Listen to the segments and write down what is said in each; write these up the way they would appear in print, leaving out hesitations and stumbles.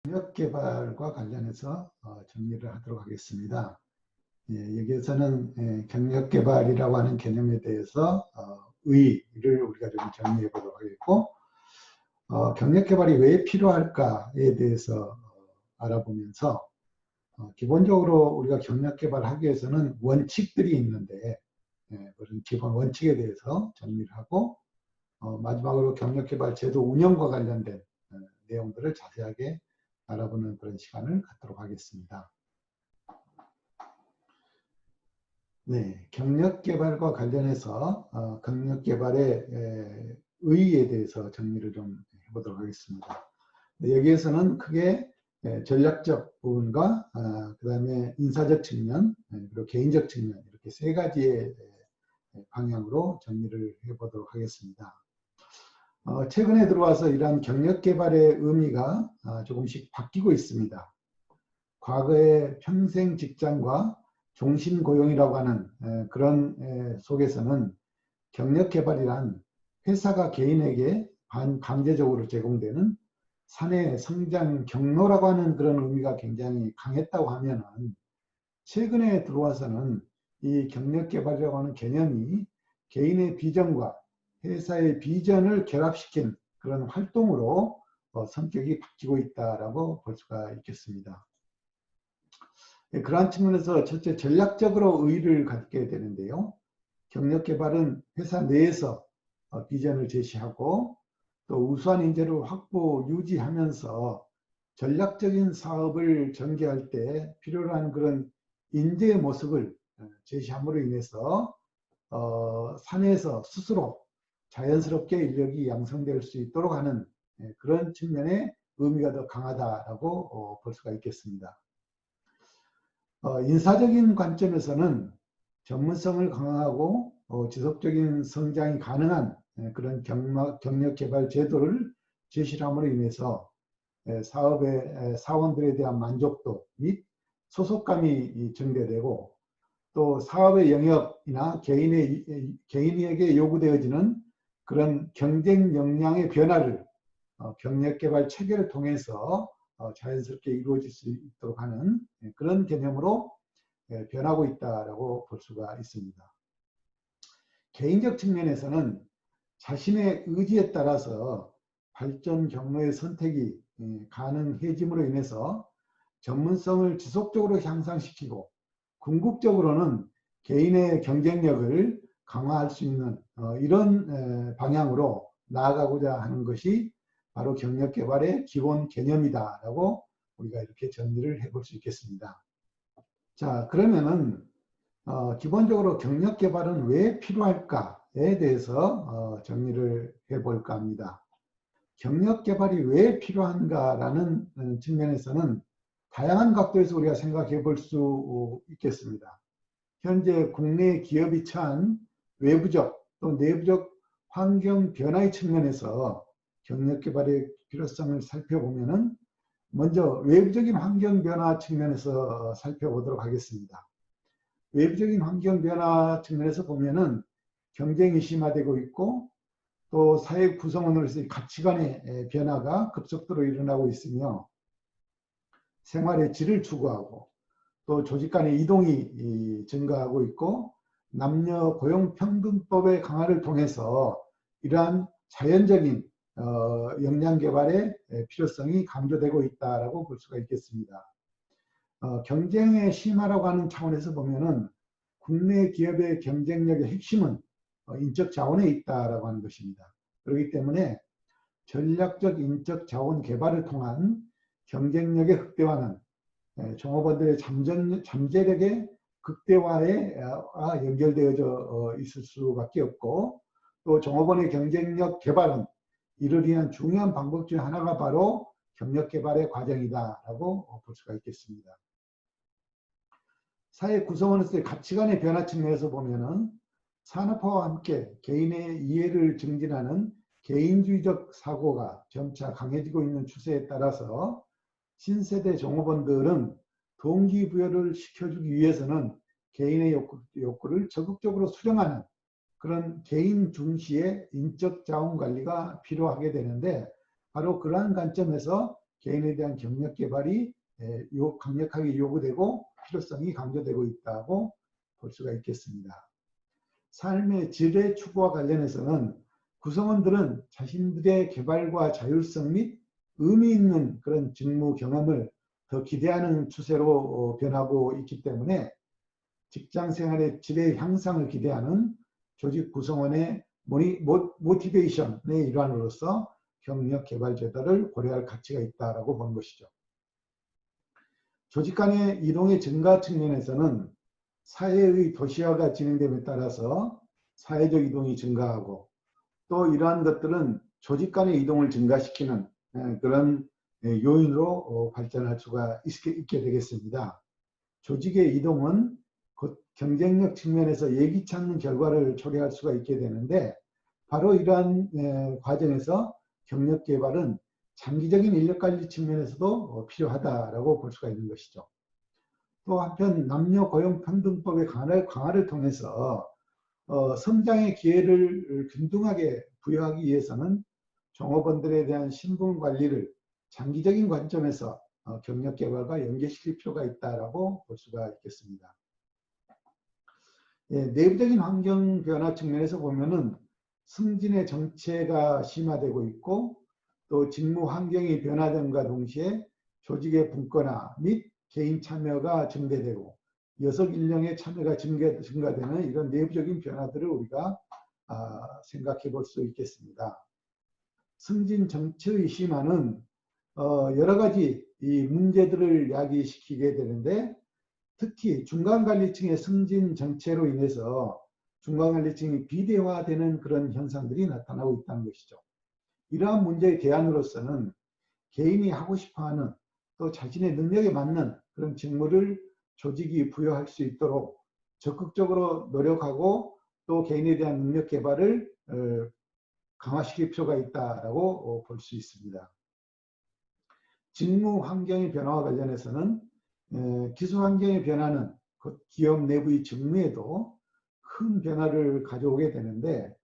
협력 개발과 관련해서 정리를 하도록 하겠습니다. 여기에서는 경력 개발이라고 하는 개념에 대해서 의의를 우리가 좀 정리해 보도록 하겠고, 경력 개발이 왜 필요할까에 대해서 알아보면서 기본적으로 우리가 경력 개발하기 위해서는 원칙들이 있는데, 그런 기본 원칙에 대해서 정리를 하고, 마지막으로 경력 개발 제도 운영과 관련된 내용들을 자세하게 알아보는 그런 시간을 갖도록 하겠습니다. 네, 경력 개발과 관련해서 경력 개발의 의의에 대해서 정리를 좀 해보도록 하겠습니다. 여기에서는 크게 전략적 부분과 그다음에 인사적 측면, 그리고 개인적 측면 이렇게 세 가지의 방향으로 정리를 해보도록 하겠습니다. 최근에 들어와서 이러한 경력 개발의 의미가 조금씩 바뀌고 있습니다. 과거의 평생 직장과 종신 고용이라고 하는 그런 속에서는 경력 개발이란 회사가 개인에게 반강제적으로 제공되는 사내 성장 경로라고 하는 그런 의미가 굉장히 강했다고 하면은, 최근에 들어와서는 이 경력 개발이라고 하는 개념이 개인의 비전과 회사의 비전을 결합시킨 그런 활동으로 성격이 바뀌고 있다라고 볼 수가 있겠습니다. 그러한 측면에서 첫째, 전략적으로 의의를 갖게 되는데요. 경력 개발은 회사 내에서 비전을 제시하고 또 우수한 인재를 확보, 유지하면서 전략적인 사업을 전개할 때 필요로 한 그런 인재의 모습을 제시함으로 인해서 사내에서 스스로 자연스럽게 인력이 양성될 수 있도록 하는 그런 측면의 의미가 더 강하다라고 볼 수가 있겠습니다. 인사적인 관점에서는 전문성을 강화하고 지속적인 성장이 가능한 그런 경력 개발 제도를 제시함으로 인해서 사업의 사원들에 대한 만족도 및 소속감이 증대되고, 또 사업의 영역이나 개인에게 요구되어지는 그런 경쟁 역량의 변화를 경력 개발 체계를 통해서 자연스럽게 이루어질 수 있도록 하는 그런 개념으로 변하고 있다고 볼 수가 있습니다. 개인적 측면에서는 자신의 의지에 따라서 발전 경로의 선택이 가능해짐으로 인해서 전문성을 지속적으로 향상시키고, 궁극적으로는 개인의 경쟁력을 강화할 수 있는 이런 방향으로 나아가고자 하는 것이 바로 경력 개발의 기본 개념이다라고 우리가 이렇게 정리를 해볼 수 있겠습니다. 자, 그러면은 기본적으로 경력 개발은 왜 필요할까에 대해서 정리를 해볼까 합니다. 경력 개발이 왜 필요한가라는 측면에서는 다양한 각도에서 우리가 생각해 볼 수 있겠습니다. 현재 국내 기업이 처한 외부적 또 내부적 환경 변화의 측면에서 경력 개발의 필요성을 살펴보면은, 먼저 외부적인 환경 변화 측면에서 살펴보도록 하겠습니다. 외부적인 환경 변화 측면에서 보면은 경쟁이 심화되고 있고, 또 사회 구성원으로서의 가치관의 변화가 급속도로 일어나고 있으며, 생활의 질을 추구하고 또 조직 간의 이동이 증가하고 있고, 남녀 고용평등법의 강화를 통해서 이러한 자연적인 역량 개발의 필요성이 강조되고 있다고 볼 수가 있겠습니다. 경쟁의 심화라고 하는 차원에서 보면은 국내 기업의 경쟁력의 핵심은 인적 자원에 있다라고 하는 것입니다. 그렇기 때문에 전략적 인적 자원 개발을 통한 경쟁력의 극대화는 종업원들의 잠재력의 극대화에 연결되어져 있을 수밖에 없고, 또 종업원의 경쟁력 개발은 이를 위한 중요한 방법 중 하나가 바로 경력 개발의 과정이다라고 볼 수가 있겠습니다. 사회 구성원으로서의 가치관의 변화 측면에서 보면은 산업화와 함께 개인의 이해를 증진하는 개인주의적 사고가 점차 강해지고 있는 추세에 따라서 신세대 종업원들은 동기부여를 시켜주기 위해서는 개인의 욕구를 적극적으로 수정하는 그런 개인 중시의 인적 자원 관리가 필요하게 되는데, 바로 그러한 관점에서 개인에 대한 경력 개발이 강력하게 요구되고 필요성이 강조되고 있다고 볼 수가 있겠습니다. 삶의 질의 추구와 관련해서는 구성원들은 자신들의 개발과 자율성 및 의미 있는 그런 직무 경험을 더 기대하는 추세로 변하고 있기 때문에 직장 생활의 질의 향상을 기대하는 조직 구성원의 모티베이션의 일환으로서 경력 개발 제도를 고려할 가치가 있다라고 보는 것이죠. 조직 간의 이동의 증가 측면에서는 사회의 도시화가 진행됨에 따라서 사회적 이동이 증가하고 또 이러한 것들은 조직 간의 이동을 증가시키는 그런 요인으로 발전할 수가 있게 되겠습니다. 조직의 이동은 곧 경쟁력 측면에서 예기치 않는 결과를 초래할 수가 있게 되는데 바로 이러한 과정에서 경력 개발은 장기적인 인력관리 측면에서도 필요하다라고 볼 수가 있는 것이죠. 또 한편 남녀 고용 평등법의 강화를 통해서 성장의 기회를 균등하게 부여하기 위해서는 종업원들에 대한 신분 관리를 장기적인 관점에서 경력 개발과 연계시킬 필요가 있다라고 볼 수가 있겠습니다. 내부적인 환경 변화 측면에서 보면은 승진의 정체가 심화되고 있고 또 직무 환경이 변화됨과 동시에 조직의 분권화 및 개인 참여가 증대되고 여성 인력의 참여가 증가되는 이런 내부적인 변화들을 우리가 생각해 볼 수 있겠습니다. 승진 정체의 심화는 여러 가지 이 문제들을 야기시키게 되는데 특히 중간관리층의 승진 정체로 인해서 중간관리층이 비대화되는 그런 현상들이 나타나고 있다는 것이죠. 이러한 문제의 대안으로서는 개인이 하고 싶어하는 또 자신의 능력에 맞는 그런 직무를 조직이 부여할 수 있도록 적극적으로 노력하고 또 개인에 대한 능력 개발을 강화시킬 필요가 있다고 볼 수 있습니다. 직무 환경의 변화와 관련해서는 기술 환경의 변화는 기업 내부의 직무에도 큰 변화를 가져오게 되는데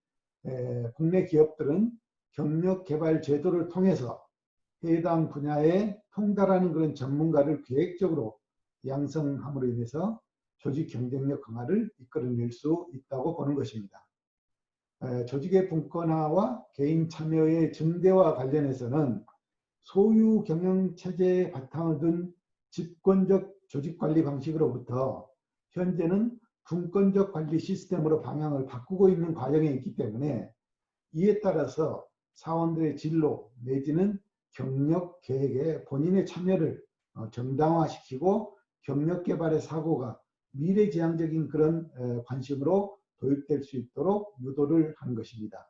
국내 기업들은 경력 개발 제도를 통해서 해당 분야에 통달하는 그런 전문가를 계획적으로 양성함으로 인해서 조직 경쟁력 강화를 이끌어낼 수 있다고 보는 것입니다. 조직의 분권화와 개인 참여의 증대와 관련해서는 소유 경영체제의 바탕을 둔 집권적 조직관리 방식으로부터 현재는 분권적 관리 시스템으로 방향을 바꾸고 있는 과정에 있기 때문에 이에 따라서 사원들의 진로 내지는 경력 계획에 본인의 참여를 정당화시키고 경력 개발의 사고가 미래지향적인 그런 관심으로 도입될 수 있도록 유도를 하는 것입니다.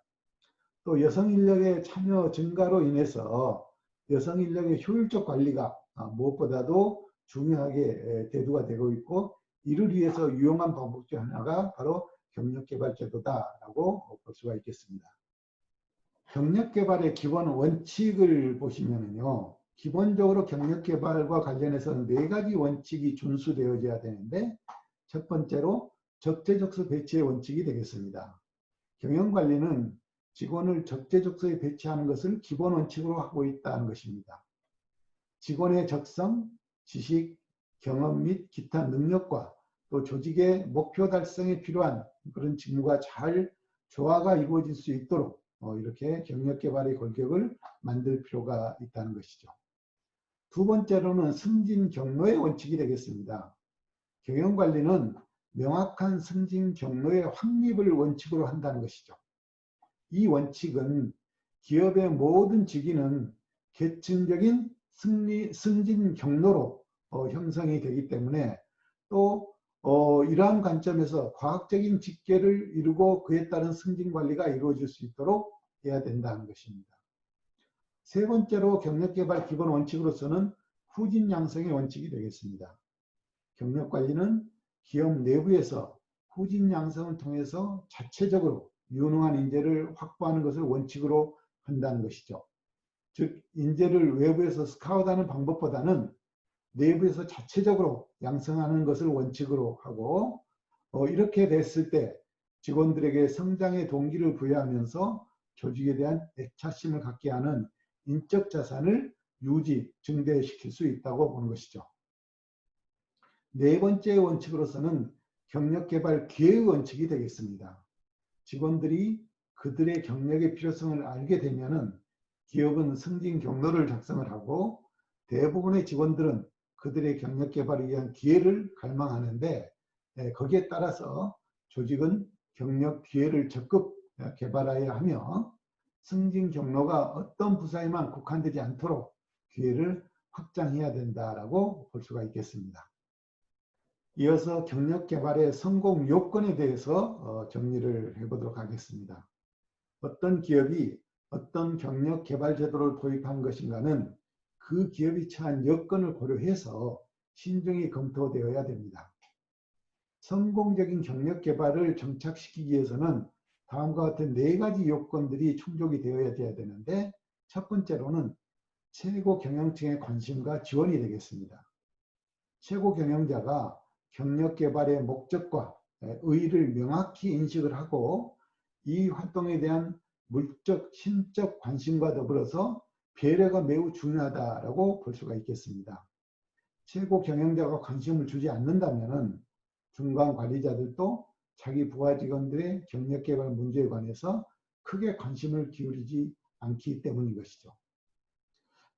또 여성 인력의 참여 증가로 인해서 여성 인력의 효율적 관리가 무엇보다도 중요하게 대두가 되고 있고 이를 위해서 유용한 방법 중 하나가 바로 경력개발제도다라고 볼 수가 있겠습니다. 경력개발의 기본 원칙을 보시면요. 기본적으로 경력개발과 관련해서는 4가지 원칙이 준수되어져야 되는데 첫 번째로 적재적소 배치의 원칙이 되겠습니다. 경영관리는 직원을 적재적소에 배치하는 것을 기본 원칙으로 하고 있다는 것입니다. 직원의 적성, 지식, 경험 및 기타 능력과 또 조직의 목표 달성에 필요한 그런 직무가 잘 조화가 이루어질 수 있도록 이렇게 경력개발의 골격을 만들 필요가 있다는 것이죠. 두 번째로는 승진 경로의 원칙이 되겠습니다. 경영관리는 명확한 승진 경로의 확립을 원칙으로 한다는 것이죠. 이 원칙은 기업의 모든 직위는 계층적인 승진 경로로 형성이 되기 때문에 또 이러한 관점에서 과학적인 직계를 이루고 그에 따른 승진 관리가 이루어질 수 있도록 해야 된다는 것입니다. 세 번째로 경력개발 기본 원칙으로서는 후진 양성의 원칙이 되겠습니다. 경력관리는 기업 내부에서 후진 양성을 통해서 자체적으로 유능한 인재를 확보하는 것을 원칙으로 한다는 것이죠. 즉 인재를 외부에서 스카우트하는 방법보다는 내부에서 자체적으로 양성하는 것을 원칙으로 하고 이렇게 됐을 때 직원들에게 성장의 동기를 부여하면서 조직에 대한 애착심을 갖게 하는 인적 자산을 유지, 증대시킬 수 있다고 보는 것이죠. 네 번째 원칙으로서는 경력개발 기회의 원칙이 되겠습니다. 직원들이 그들의 경력의 필요성을 알게 되면은 기업은 승진 경로를 작성을 하고 대부분의 직원들은 그들의 경력 개발을 위한 기회를 갈망하는데 거기에 따라서 조직은 경력 기회를 적극 개발해야 하며 승진 경로가 어떤 부서에만 국한되지 않도록 기회를 확장해야 된다라고 볼 수가 있겠습니다. 이어서 경력 개발의 성공 요건에 대해서 정리를 해보도록 하겠습니다. 어떤 기업이 어떤 경력 개발 제도를 도입한 것인가는 그 기업이 처한 여건을 고려해서 신중히 검토되어야 됩니다. 성공적인 경력 개발을 정착시키기 위해서는 다음과 같은 네 가지 요건들이 충족이 되어야 되는데, 첫 번째로는 최고 경영층의 관심과 지원이 되겠습니다. 최고 경영자가 경력 개발의 목적과 의의를 명확히 인식을 하고 이 활동에 대한 물적, 심적 관심과 더불어서 배려가 매우 중요하다고 볼 수가 있겠습니다. 최고 경영자가 관심을 주지 않는다면 중간 관리자들도 자기 부하 직원들의 경력 개발 문제에 관해서 크게 관심을 기울이지 않기 때문인 것이죠.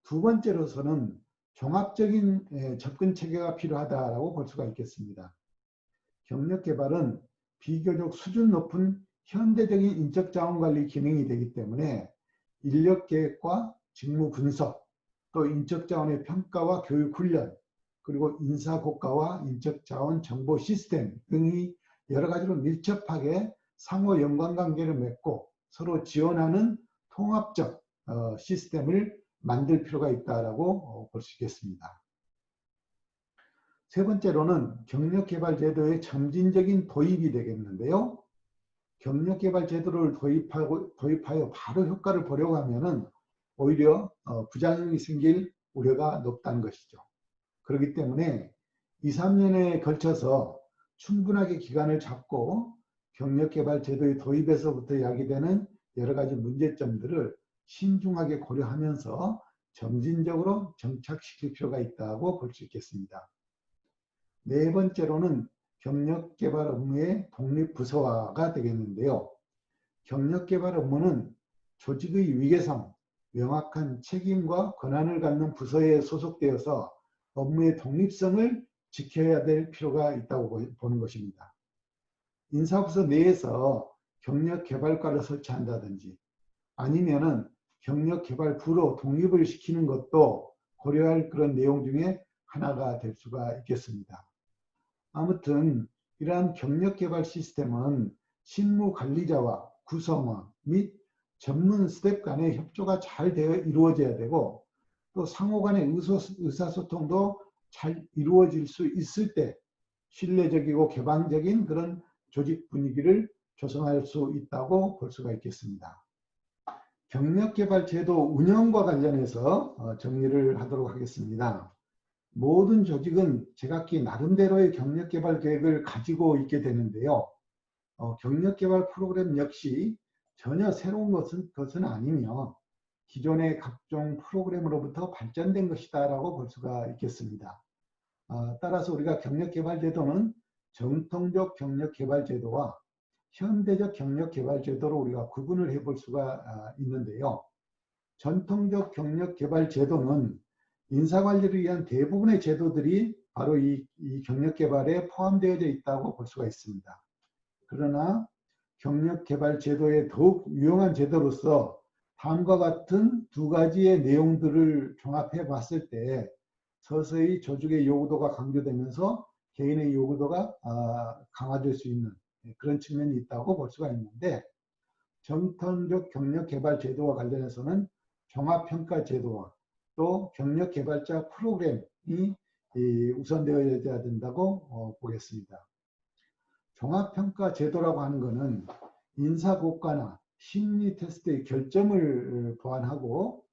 두 번째로서는 종합적인 접근 체계가 필요하다고 볼 수가 있겠습니다. 경력 개발은 비교적 수준 높은 현대적인 인적 자원 관리 기능이 되기 때문에 인력 계획과 직무 분석, 또 인적 자원의 평가와 교육 훈련, 그리고 인사 고과와 인적 자원 정보 시스템 등이 여러 가지로 밀접하게 상호 연관관계를 맺고 서로 지원하는 통합적 시스템을 만들 필요가 있다고 볼 수 있겠습니다. 세 번째로는 경력개발제도의 점진적인 도입이 되겠는데요. 경력개발제도를 도입하여 바로 효과를 보려고 하면은 오히려 부작용이 생길 우려가 높다는 것이죠. 그렇기 때문에 2, 3년에 걸쳐서 충분하게 기간을 잡고 경력개발제도의 도입에서부터 야기되는 여러 가지 문제점들을 신중하게 고려하면서 점진적으로 정착시킬 필요가 있다고 볼 수 있겠습니다. 네 번째로는 경력개발 업무의 독립부서화가 되겠는데요. 경력개발 업무는 조직의 위계성, 명확한 책임과 권한을 갖는 부서에 소속되어서 업무의 독립성을 지켜야 될 필요가 있다고 보는 것입니다. 인사부서 내에서 경력개발과를 설치한다든지 아니면은 경력개발부로 독립을 시키는 것도 고려할 그런 내용 중에 하나가 될 수가 있겠습니다. 아무튼 이러한 경력개발 시스템은 실무관리자와 구성원 및 전문 스텝 간의 협조가 잘 이루어져야 되고 또 상호 간의 의사소통도 잘 이루어질 수 있을 때 신뢰적이고 개방적인 그런 조직 분위기를 조성할 수 있다고 볼 수가 있겠습니다. 경력개발 제도 운영과 관련해서 정리를 하도록 하겠습니다. 모든 조직은 제각기 나름대로의 경력개발 계획을 가지고 있게 되는데요. 경력개발 프로그램 역시 전혀 새로운 것은 아니며 기존의 각종 프로그램으로부터 발전된 것이다라고 볼 수가 있겠습니다. 따라서 우리가 경력개발제도는 전통적 경력개발제도와 현대적 경력개발제도로 우리가 구분을 해볼 수가 있는데요. 전통적 경력개발제도는 인사관리를 위한 대부분의 제도들이 바로 이 경력개발에 포함되어져 있다고 볼 수가 있습니다. 그러나 경력개발제도의 더욱 유용한 제도로서 다음과 같은 두 가지의 내용들을 종합해 봤을 때 서서히 조직의 요구도가 강조되면서 개인의 요구도가 강화될 수 있는 그런 측면이 있다고 볼 수가 있는데, 전통적 경력개발제도와 관련해서는 종합평가제도와 또 경력개발자 프로그램이 우선되어야 된다고 보겠습니다. 종합평가제도라고 하는 것은 인사고과나 심리 테스트의 결점을 보완하고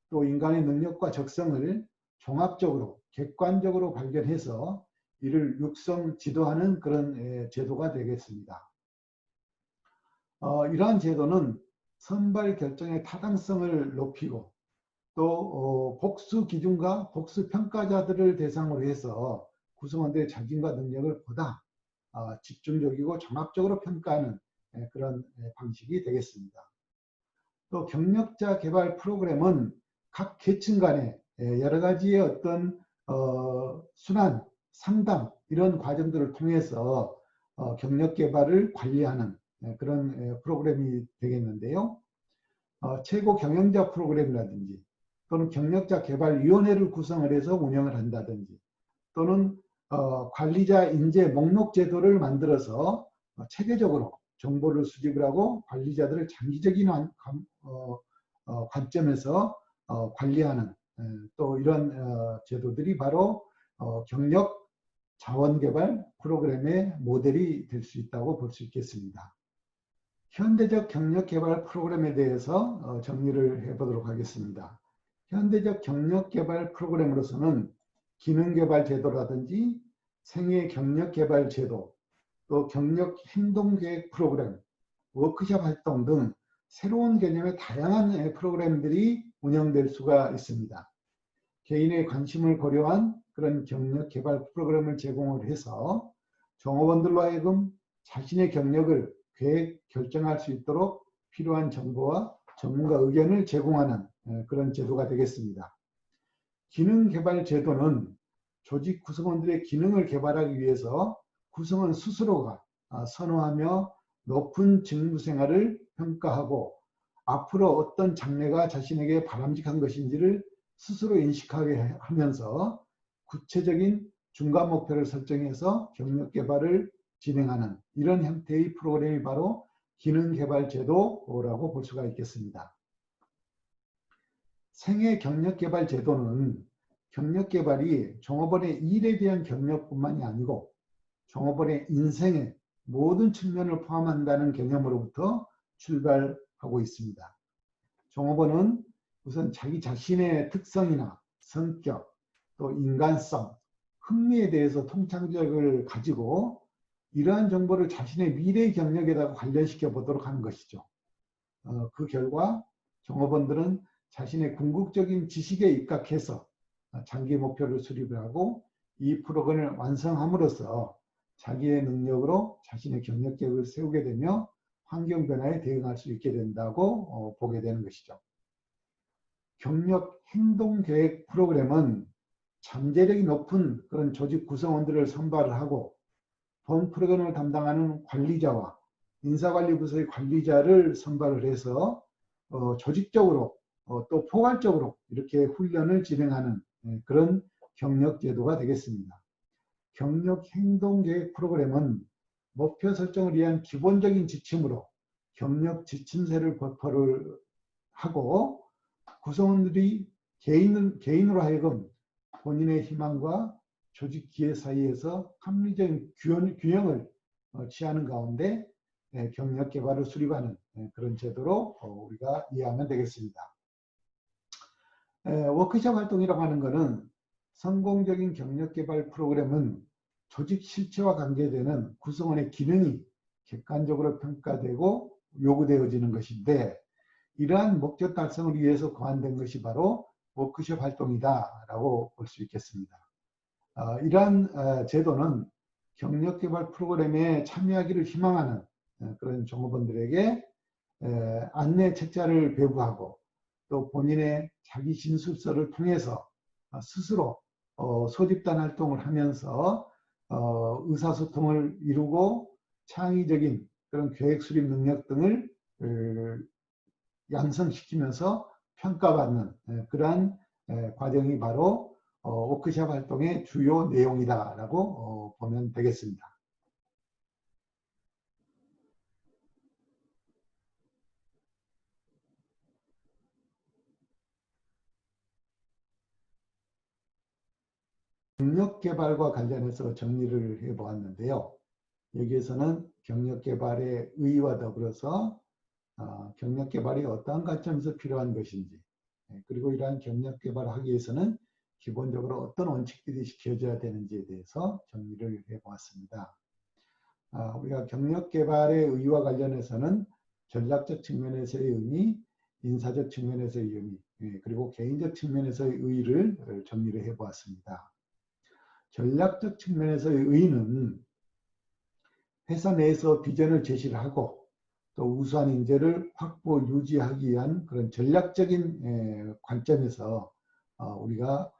또 인간의 능력과 적성을 종합적으로 객관적으로 발견해서 이를 육성 지도하는 그런 제도가 되겠습니다. 이러한 제도는 선발 결정의 타당성을 높이고 또 복수 기준과 복수 평가자들을 대상으로 해서 구성원들의 자질과 능력을 보다 집중적이고 종합적으로 평가하는 그런 방식이 되겠습니다. 또 경력자 개발 프로그램은 각 계층 간에 여러 가지의 어떤 순환, 상담 이런 과정들을 통해서 경력 개발을 관리하는 그런 프로그램이 되겠는데요. 최고 경영자 프로그램이라든지 또는 경력자 개발위원회를 구성을 해서 운영을 한다든지 또는 관리자 인재 목록 제도를 만들어서 체계적으로 정보를 수집을 하고 관리자들을 장기적인 관점에서 관리하는 또 이런 제도들이 바로 경력 자원개발 프로그램의 모델이 될 수 있다고 볼 수 있겠습니다. 현대적 경력개발 프로그램에 대해서 정리를 해보도록 하겠습니다. 현대적 경력개발 프로그램으로서는 기능개발 제도라든지 생애 경력개발 제도, 또 경력 행동계획 프로그램, 워크숍 활동 등 새로운 개념의 다양한 프로그램들이 운영될 수가 있습니다. 개인의 관심을 고려한 그런 경력개발 프로그램을 제공을 해서 종업원들로 하여금 자신의 경력을 계획 결정할 수 있도록 필요한 정보와 전문가 의견을 제공하는 그런 제도가 되겠습니다. 기능개발 제도는 조직 구성원들의 기능을 개발하기 위해서 구성원 스스로가 선호하며 높은 직무 생활을 평가하고 앞으로 어떤 장래가 자신에게 바람직한 것인지를 스스로 인식하게 하면서 구체적인 중간 목표를 설정해서 경력 개발을 진행하는 이런 형태의 프로그램이 바로 기능개발 제도라고 볼 수가 있겠습니다. 생애 경력개발 제도는 경력개발이 종업원의 일에 대한 경력뿐만이 아니고 종업원의 인생의 모든 측면을 포함한다는 개념으로부터 출발하고 있습니다. 종업원은 우선 자기 자신의 특성이나 성격, 또 인간성, 흥미에 대해서 통찰력을 가지고 이러한 정보를 자신의 미래 경력에다가 관련시켜 보도록 하는 것이죠. 그 결과 종업원들은 자신의 궁극적인 지식에 입각해서 장기 목표를 수립을 하고 이 프로그램을 완성함으로써 자기의 능력으로 자신의 경력 계획을 세우게 되며 환경 변화에 대응할 수 있게 된다고 보게 되는 것이죠. 경력 행동 계획 프로그램은 잠재력이 높은 그런 조직 구성원들을 선발을 하고 본 프로그램을 담당하는 관리자와 인사관리 부서의 관리자를 선발을 해서 조직적으로 또 포괄적으로 이렇게 훈련을 진행하는 그런 경력 제도가 되겠습니다. 경력 행동 계획 프로그램은 목표 설정을 위한 기본적인 지침으로 경력 지침서를 발표를 하고 구성원들이 개인으로 하여금 본인의 희망과 조직 기회 사이에서 합리적인 균형을 취하는 가운데 경력 개발을 수립하는 그런 제도로 우리가 이해하면 되겠습니다. 워크숍 활동이라고 하는 것은 성공적인 경력 개발 프로그램은 조직 실체와 관계되는 구성원의 기능이 객관적으로 평가되고 요구되어지는 것인데 이러한 목적 달성을 위해서 고안된 것이 바로 워크숍 활동이다라고 볼 수 있겠습니다. 이러한 제도는 경력개발 프로그램에 참여하기를 희망하는 그런 종업원들에게 안내 책자를 배부하고 또 본인의 자기 진술서를 통해서 스스로 소집단 활동을 하면서 의사소통을 이루고 창의적인 그런 계획 수립 능력 등을 양성시키면서 평가받는 그러한 과정이 바로 워크숍 활동의 주요 내용이다라고 보면 되겠습니다. 경력개발과 관련해서 정리를 해보았는데요. 여기에서는 경력개발의 의의와 더불어서 경력개발이 어떠한 관점에서 필요한 것인지 그리고 이러한 경력개발을 하기 위해서는 기본적으로 어떤 원칙들이 지켜져야 되는지에 대해서 정리를 해보았습니다. 우리가 경력개발의 의의와 관련해서는 전략적 측면에서의 의미, 인사적 측면에서의 의미, 그리고 개인적 측면에서의 의의를 정리를 해보았습니다. 전략적 측면에서의 의의는 회사 내에서 비전을 제시를 하고 또 우수한 인재를 확보 유지하기 위한 그런 전략적인 관점에서 우리가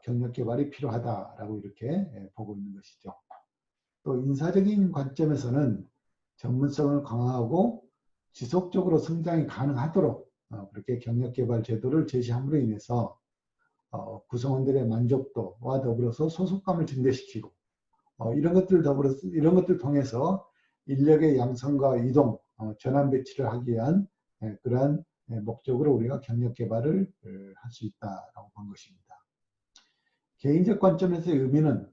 경력 개발이 필요하다라고 이렇게 보고 있는 것이죠. 또 인사적인 관점에서는 전문성을 강화하고 지속적으로 성장이 가능하도록 그렇게 경력 개발 제도를 제시함으로 인해서 구성원들의 만족도와 더불어서 소속감을 증대시키고 이런 것들 통해서 인력의 양성과 이동, 전환 배치를 하기 위한 그러한 목적으로 우리가 경력 개발을 할 수 있다라고 본 것입니다. 개인적 관점에서의 의미는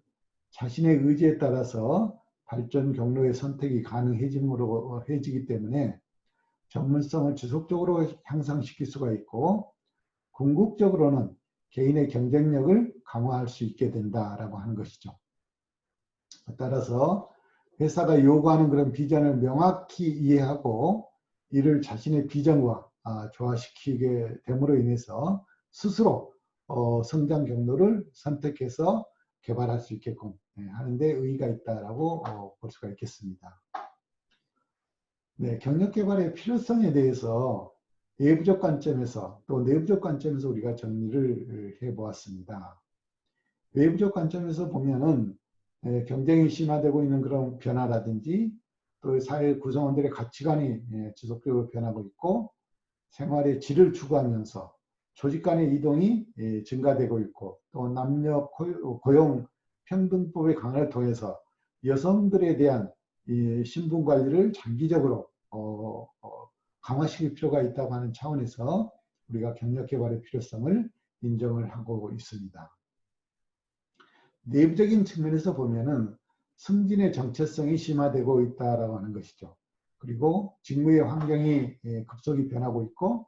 자신의 의지에 따라서 발전 경로의 선택이 가능해지기 때문에 전문성을 지속적으로 향상시킬 수가 있고 궁극적으로는 개인의 경쟁력을 강화할 수 있게 된다라고 하는 것이죠. 따라서 회사가 요구하는 그런 비전을 명확히 이해하고 이를 자신의 비전과 조화시키게 됨으로 인해서 스스로 성장 경로를 선택해서 개발할 수 있게끔 하는데 의의가 있다라고 볼 수가 있겠습니다. 네, 경력 개발의 필요성에 대해서 외부적 관점에서 또 내부적 관점에서 우리가 정리를 해보았습니다. 외부적 관점에서 보면은 경쟁이 심화되고 있는 그런 변화라든지 또 사회 구성원들의 가치관이 지속적으로 변하고 있고 생활의 질을 추구하면서 조직 간의 이동이 증가되고 있고 또 남녀 고용 평등법의 강화를 통해서 여성들에 대한 신분 관리를 장기적으로 강화시킬 필요가 있다고 하는 차원에서 우리가 경력 개발의 필요성을 인정을 하고 있습니다. 내부적인 측면에서 보면은 승진의 정체성이 심화되고 있다라고 하는 것이죠. 그리고 직무의 환경이 급속히 변하고 있고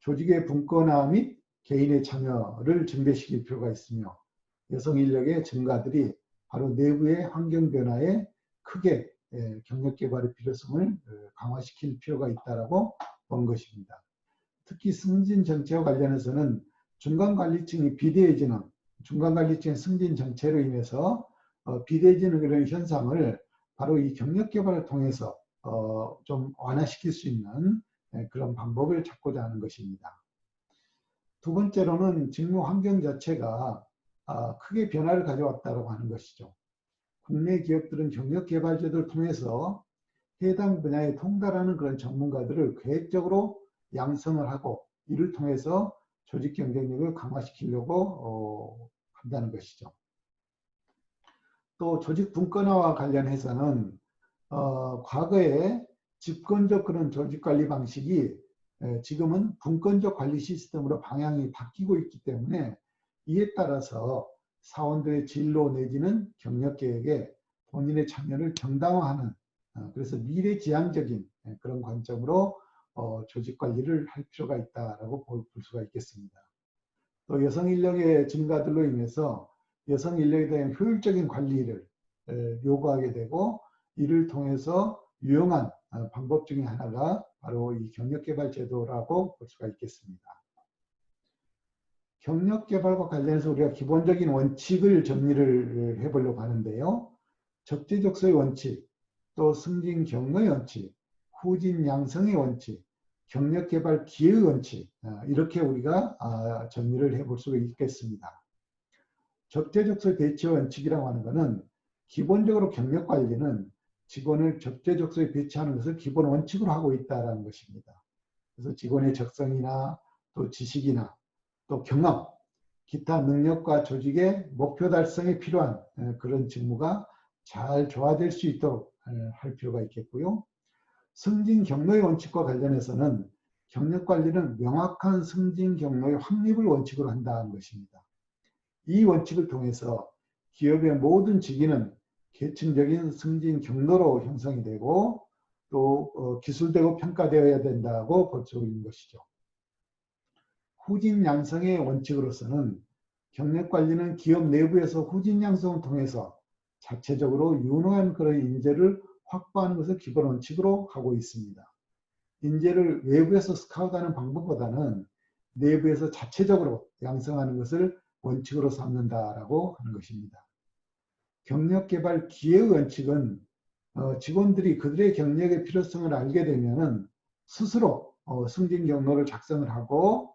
조직의 분권화 및 개인의 참여를 증대시킬 필요가 있으며 여성 인력의 증가들이 바로 내부의 환경 변화에 크게 경력 개발의 필요성을 강화시킬 필요가 있다라고 본 것입니다. 특히 승진 정체와 관련해서는 중간관리층이 비대해지는 중간관리층의 승진 정체로 인해서 비대해지는 그런 현상을 바로 이 경력 개발을 통해서 좀 완화시킬 수 있는 그런 방법을 찾고자 하는 것입니다. 두 번째로는 직무 환경 자체가 크게 변화를 가져왔다고 하는 것이죠. 국내 기업들은 경력 개발 제도를 통해서 해당 분야에 통달하는 그런 전문가들을 계획적으로 양성을 하고 이를 통해서 조직 경쟁력을 강화시키려고 한다는 것이죠. 또 조직 분권화와 관련해서는 과거에 집권적 그런 조직 관리 방식이 지금은 분권적 관리 시스템으로 방향이 바뀌고 있기 때문에 이에 따라서 사원들의 진로 내지는 경력 계획에 본인의 참여를 정당화하는 그래서 미래지향적인 그런 관점으로 조직 관리를 할 필요가 있다라고 볼 수가 있겠습니다. 또 여성 인력의 증가들로 인해서 여성 인력에 대한 효율적인 관리를 요구하게 되고 이를 통해서 유용한 방법 중에 하나가 바로 이 경력개발 제도라고 볼 수가 있겠습니다. 경력개발과 관련해서 우리가 기본적인 원칙을 정리를 해보려고 하는데요. 적재적소의 원칙, 또 승진 경로의 원칙, 후진 양성의 원칙, 경력개발 기회의 원칙 이렇게 우리가 정리를 해볼 수가 있겠습니다. 적재적소 배치 원칙이라고 하는 것은 기본적으로 경력관리는 직원을 적재적소에 배치하는 것을 기본 원칙으로 하고 있다는 것입니다. 그래서 직원의 적성이나 또 지식이나 또 경험, 기타 능력과 조직의 목표 달성에 필요한 그런 직무가 잘 조화될 수 있도록 할 필요가 있겠고요. 승진 경로의 원칙과 관련해서는 경력관리는 명확한 승진 경로의 확립을 원칙으로 한다는 것입니다. 이 원칙을 통해서 기업의 모든 직위는 계층적인 승진 경로로 형성이 되고 또 기술되고 평가되어야 된다고 볼 수 있는 것이죠. 후진 양성의 원칙으로서는 경력관리는 기업 내부에서 후진 양성을 통해서 자체적으로 유능한 그런 인재를 확보하는 것을 기본 원칙으로 하고 있습니다. 인재를 외부에서 스카우트하는 방법보다는 내부에서 자체적으로 양성하는 것을 원칙으로 삼는다라고 하는 것입니다. 경력개발 기회의 원칙은 직원들이 그들의 경력의 필요성을 알게 되면은 스스로 승진 경로를 작성을 하고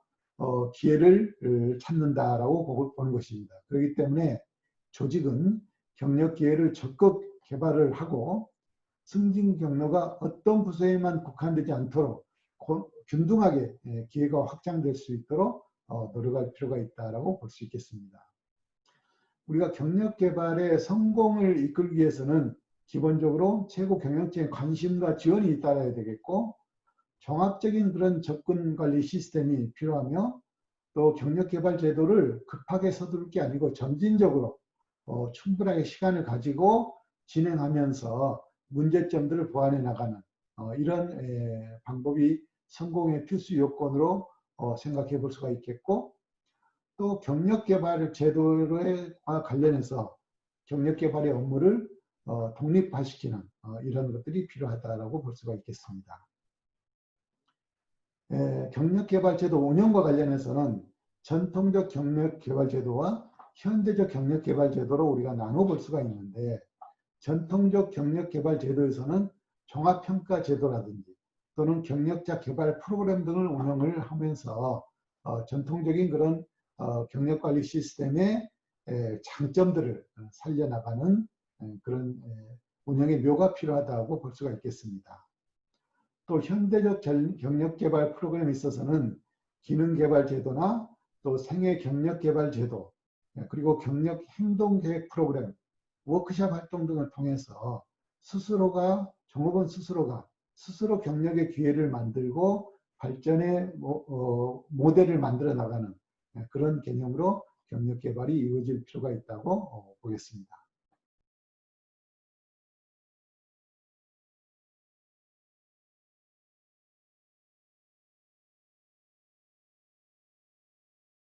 기회를 찾는다라고 보는 것입니다. 그렇기 때문에 조직은 경력 기회를 적극 개발을 하고 승진 경로가 어떤 부서에만 국한되지 않도록 균등하게 기회가 확장될 수 있도록 노력할 필요가 있다고 볼 수 있겠습니다. 우리가 경력 개발의 성공을 이끌기 위해서는 기본적으로 최고 경영진의 관심과 지원이 잇따라야 되겠고, 종합적인 그런 접근 관리 시스템이 필요하며, 또 경력 개발 제도를 급하게 서두를 게 아니고 점진적으로 충분하게 시간을 가지고 진행하면서 문제점들을 보완해 나가는 이런 방법이 성공의 필수 요건으로 생각해 볼 수가 있겠고, 또 경력개발 제도와 관련해서 경력개발의 업무를 독립화시키는 이런 것들이 필요하다고 볼 수가 있겠습니다. 경력개발 제도 운영과 관련해서는 전통적 경력개발 제도와 현대적 경력개발 제도로 우리가 나눠볼 수가 있는데, 전통적 경력개발 제도에서는 종합평가 제도라든지 또는 경력자 개발 프로그램 등을 운영을 하면서 전통적인 그런 경력관리 시스템의 장점들을 살려나가는 그런 운영의 묘가 필요하다고 볼 수가 있겠습니다. 또 현대적 경력개발 프로그램에 있어서는 기능개발 제도나 또 생애 경력개발 제도, 그리고 경력 행동계획 프로그램, 워크숍 활동 등을 통해서 종업원 스스로가 스스로 경력의 기회를 만들고 발전의 모델을 만들어 나가는 그런 개념으로 경력 개발이 이루어질 필요가 있다고 보겠습니다.